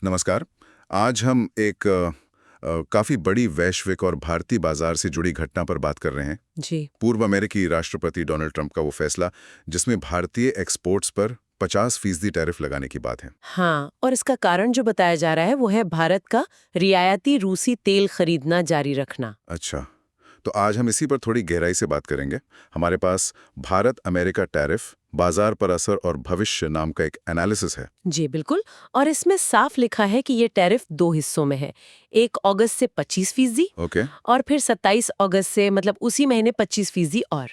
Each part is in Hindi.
नमस्कार। आज हम एक काफ़ी बड़ी वैश्विक और भारतीय बाजार से जुड़ी घटना पर बात कर रहे हैं। जी। पूर्व अमेरिकी राष्ट्रपति डोनाल्ड ट्रंप का वो फैसला जिसमें भारतीय एक्सपोर्ट्स पर 50% टैरिफ लगाने की बात है। हाँ, और इसका कारण जो बताया जा रहा है वो है भारत का रियायती रूसी तेल खरीदना जारी रखना। अच्छा, तो आज हम इसी पर थोड़ी गहराई से बात करेंगे। हमारे पास भारत अमेरिका टैरिफ, बाजार पर असर और भविष्य नाम का एक एनालिसिस है। जी बिल्कुल। और इसमें साफ लिखा है कि ये टैरिफ 2 हिस्सों में है। 1 अगस्त से 25% ओके। और फिर 27 अगस्त से मतलब उसी महीने 25% और।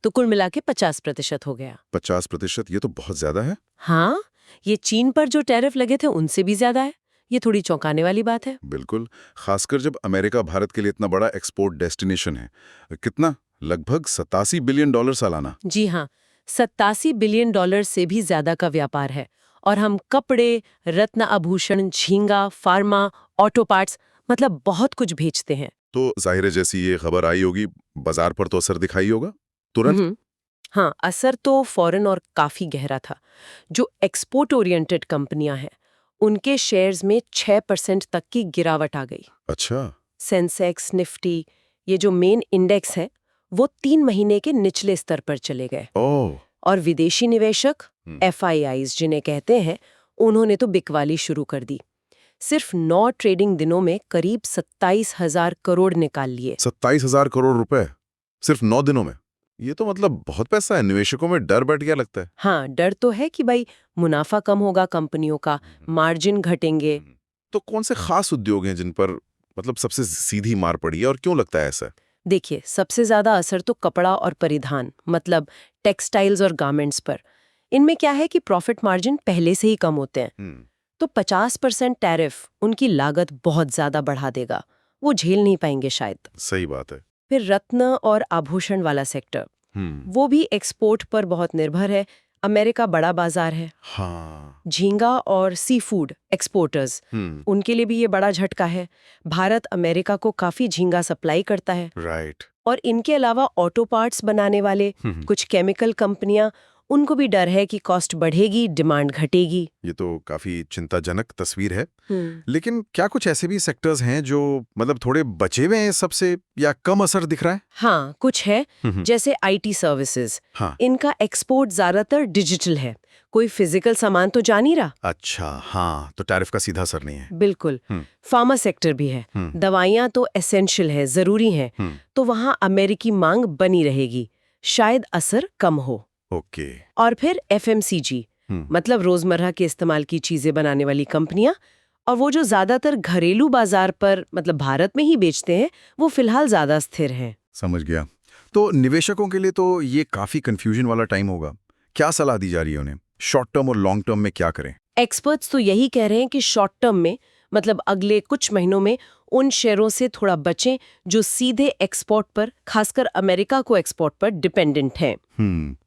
तो कुल मिला के 50% हो गया। 50%, ये तो बहुत ज्यादा है। हाँ, ये चीन पर जो टैरिफ लगे थे उनसे भी ज्यादा है। ये थोड़ी चौंकाने वाली बात है। बिल्कुल, खासकर जब अमेरिका भारत के लिए इतना बड़ा एक्सपोर्ट डेस्टिनेशन है। कितना? लगभग $87 बिलियन सालाना। जी हाँ, $87 बिलियन से भी ज्यादा का व्यापार है। और हम कपड़े, रत्न आभूषण, झींगा, फार्मा, ऑटो पार्ट्स मतलब बहुत कुछ भेजते हैं। तो जाहिर है जैसी ये खबर आई होगी, बाजार पर तो असर दिखाई होगा तुरंत। हम्म। हाँ, असर तो फौरन और काफी गहरा था। जो एक्सपोर्ट ओरिएंटेड कंपनियां हैं, उनके शेयर्स में 6% तक की गिरावट आ गई। अच्छा। सेंसेक्स, निफ्टी, ये जो मेन इंडेक्स है, वो 3 महीने के निचले स्तर पर चले गए। ओह। और विदेशी निवेशक FIIs जिन्हें कहते हैं, उन्होंने तो बिकवाली शुरू कर दी। सिर्फ 9 ट्रेडिंग दिनों में करीब 27,000 करोड़ निकाल लिए। 27,000 करोड़ रुपए सिर्फ 9 दिनों में। ये तो मतलब बहुत पैसा है। निवेशकों में डर बैठ गया लगता है। हाँ, डर तो है कि भाई मुनाफा कम होगा कंपनियों का, मार्जिन घटेंगे। तो कौन से खास उद्योग हैं जिन पर मतलब सबसे सीधी मार पड़ी है और क्यों लगता है ऐसा? देखिए, सबसे ज्यादा असर तो कपड़ा और परिधान मतलब टेक्सटाइल्स और गारमेंट्स पर। इनमें क्या है कि प्रॉफिट मार्जिन पहले से ही कम होते हैं। तो 50% टैरिफ उनकी लागत बहुत ज्यादा बढ़ा देगा। वो झेल नहीं पाएंगे शायद। सही बात है। फिर रत्न और आभूषण वाला सेक्टर, वो भी एक्सपोर्ट पर बहुत निर्भर है। अमेरिका बड़ा बाजार है। हाँ। झींगा और सी फूड एक्सपोर्टर्स, उनके लिए भी ये बड़ा झटका है। भारत अमेरिका को काफी झींगा सप्लाई करता है। राइट। और इनके अलावा ऑटो पार्ट्स बनाने वाले कुछ केमिकल कंपनियां, उनको भी डर है कि कॉस्ट बढ़ेगी, डिमांड घटेगी। ये तो काफी चिंताजनक तस्वीर है। लेकिन क्या कुछ ऐसे भी सेक्टर्स हैं जो मतलब थोड़े बचे हुए हैं सबसे, या कम असर दिख रहा है? हाँ, कुछ है। जैसे IT सर्विसेज, हाँ। इनका एक्सपोर्ट ज्यादातर डिजिटल है। कोई फिजिकल सामान तो जा नहीं रहा। अच्छा, हाँ, तो टैरिफ का सीधा असर नहीं है। बिल्कुल। फार्मा सेक्टर भी है। दवाइयां तो एसेंशियल है, जरूरी है। तो वहां अमेरिकी मांग बनी रहेगी, शायद असर कम हो। ओके। और फिर FMCG मतलब रोजमर्रा के इस्तेमाल की चीजें बनाने वाली कंपनियां, और वो जो ज्यादातर घरेलू बाजार पर मतलब भारत में ही बेचते हैं, वो फिलहाल ज्यादा स्थिर हैं। समझ गया। तो निवेशकों के लिए तो ये काफी कंफ्यूजन वाला टाइम होगा। क्या सलाह दी जा रही है उन्हें? शॉर्ट टर्म और लॉन्ग टर्म में क्या करें? एक्सपर्ट्स तो यही कह रहे हैं कि शॉर्ट टर्म में मतलब अगले कुछ महीनों में उन शेयरों से थोड़ा बचें जो सीधे एक्सपोर्ट पर, खासकर अमेरिका को एक्सपोर्ट पर डिपेंडेंट हैं।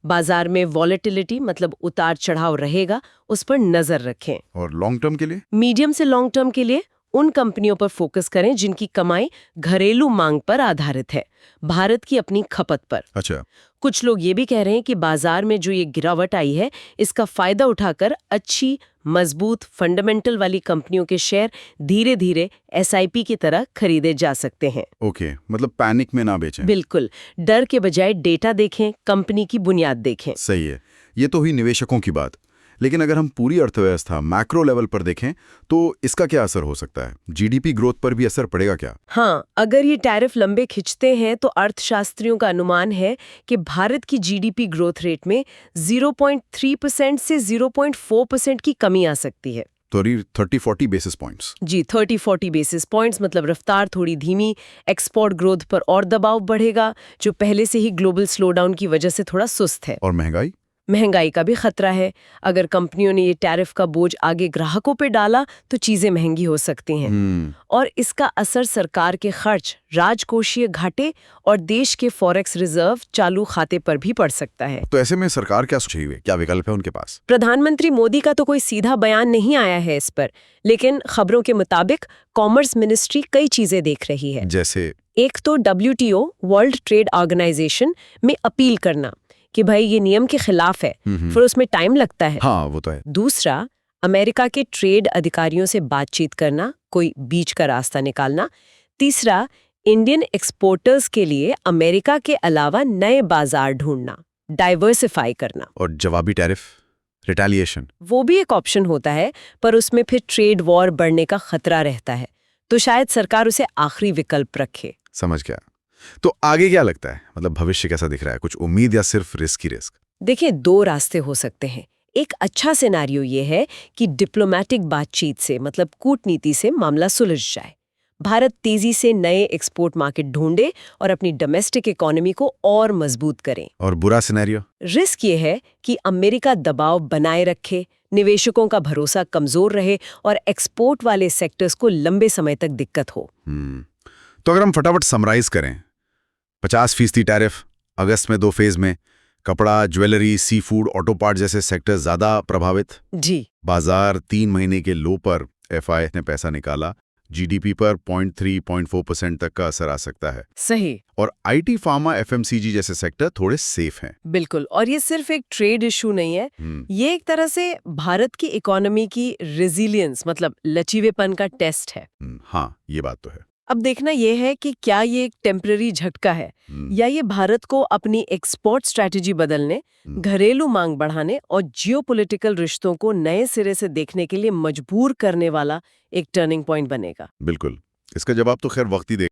बाजार में वॉलेटिलिटी मतलब उतार चढ़ाव रहेगा, उस पर नजर रखें। और लॉन्ग टर्म के लिए? मीडियम से लॉन्ग टर्म के लिए उन कंपनियों पर फोकस करें जिनकी कमाई घरेलू मांग पर आधारित है, भारत की अपनी खपत पर। अच्छा। कुछ लोग ये भी कह रहे हैं कि बाजार में जो ये गिरावट आई है, इसका फायदा उठाकर अच्छी मजबूत फंडामेंटल वाली कंपनियों के शेयर धीरे धीरे SIP की तरह खरीदे जा सकते हैं। ओके, मतलब पैनिक में ना बेचें। बिल्कुल, डर के बजाय डेटा देखें, कंपनी की बुनियाद देखें। सही है। ये तो हुई निवेशकों की बात। लेकिन अगर हम पूरी अर्थव्यवस्था मैक्रो लेवल पर देखें तो इसका क्या असर हो सकता है? GDP ग्रोथ पर भी असर पड़ेगा क्या? हाँ, अगर ये टैरिफ लंबे खिंचते हैं तो अर्थशास्त्रियों का अनुमान है कि भारत की GDP ग्रोथ रेट में 0.3% से 0.4% की कमी आ सकती है। तो 30-40 बेसिस पॉइंट्स। जी, 30-40 बेसिस पॉइंट्स मतलब रफ्तार थोड़ी धीमी। एक्सपोर्ट ग्रोथ पर और दबाव बढ़ेगा, जो पहले से ही ग्लोबल स्लोडाउन की वजह से थोड़ा सुस्त है। और महंगाई का भी खतरा है। अगर कंपनियों ने ये टैरिफ का बोझ आगे ग्राहकों पे डाला तो चीजें महंगी हो सकती हैं। और इसका असर सरकार के खर्च, राजकोषीय घाटे और देश के फॉरेक्स रिजर्व चालू खाते पर भी पड़ सकता है। तो ऐसे में सरकार क्या सोची हुई है? क्या विकल्प है उनके पास? प्रधानमंत्री मोदी का तो कोई सीधा बयान नहीं आया है इस पर, लेकिन खबरों के मुताबिक कॉमर्स मिनिस्ट्री कई चीजें देख रही है। जैसे? एक तो WTO वर्ल्ड ट्रेड ऑर्गेनाइजेशन में अपील करना कि भाई ये नियम के खिलाफ है, फिर उसमें टाइम लगता है। हाँ, वो तो है। दूसरा, अमेरिका के ट्रेड अधिकारियों से बातचीत करना, कोई बीच का रास्ता निकालना। तीसरा, इंडियन एक्सपोर्टर्स के लिए अमेरिका के अलावा नए बाजार ढूंढना, डाइवर्सिफाई करना। और जवाबी टैरिफ, रिटेलिएशन। वो भी एक ऑप्शन होता है, पर उसमें फिर ट्रेड वॉर बढ़ने का खतरा रहता है, तो शायद सरकार उसे आखिरी विकल्प रखे। समझ गया। तो आगे क्या लगता है, मतलब भविष्य कैसा दिख रहा है? कुछ उम्मीद या सिर्फ रिस्क ही रिस्क? देखिए, दो रास्ते हो सकते हैं। एक अच्छा सिनेरियो ये है कि डिप्लोमेटिक बातचीत से, मतलब कूटनीति से, मामला सुलझ जाए। भारत तेजी से नए एक्सपोर्ट मार्केट ढूंढे और अपनी डोमेस्टिक इकोनॉमी को और मजबूत करें। और बुरा सिनेरियो? रिस्क ये है कि अमेरिका दबाव बनाए रखे, निवेशकों का भरोसा कमजोर रहे और एक्सपोर्ट वाले सेक्टर्स को लंबे समय तक दिक्कत हो। तो अगर हम फटाफट समराइज करें, 50% टैरिफ, अगस्त में 2 फेज में, कपड़ा, jewellery, sea food, auto part जैसे सेक्टर ज्यादा प्रभावित। जी, बाजार 3 महीने के लो पर एफआई ने पैसा निकाला, जीडीपी पर 0.3-0.4% तक का असर आ सकता है। सही। और आईटी, फार्मा, एफएमसीजी जैसे सेक्टर थोड़े सेफ हैं। बिल्कुल, और ये सिर्फ एक ट्रेड इशू नहीं है, ये एक तरह से भारत की इकोनॉमी की रेजिलियंस, मतलब लचीलेपन का टेस्ट है। हाँ, ये बात तो है। अब देखना ये है कि क्या ये एक टेम्पररी झटका है या ये भारत को अपनी एक्सपोर्ट स्ट्रैटेजी बदलने, घरेलू मांग बढ़ाने और जियोपॉलिटिकल रिश्तों को नए सिरे से देखने के लिए मजबूर करने वाला एक टर्निंग पॉइंट बनेगा। बिल्कुल, इसका जवाब तो खैर वक्त ही दे।